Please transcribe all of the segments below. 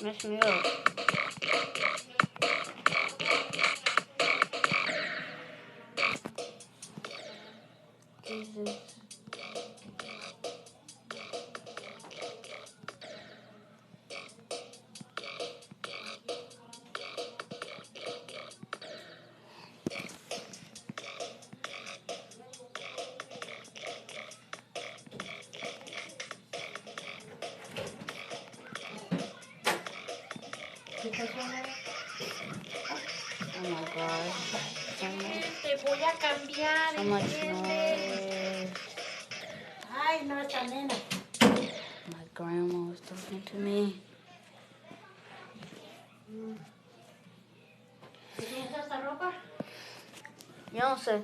Mess me up. Jesus. Oh my God. Te voy a cambiar. So much noise. Ay, no, esta nena. My grandma was talking to me. ¿Tienes esta ropa? Yo no sé.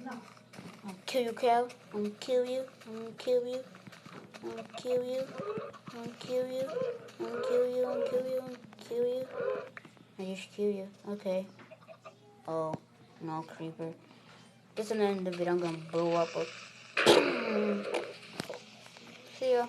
No. I'll kill you, cow. I'm gonna kill you. I'm gonna kill you. I'm gonna kill you. I'm gonna kill you. I'm gonna kill you. I'm gonna kill you. I'm gonna kill you. I just kill you. Okay. Oh, no, creeper. This is the end of the video. I'm gonna blow up. See ya.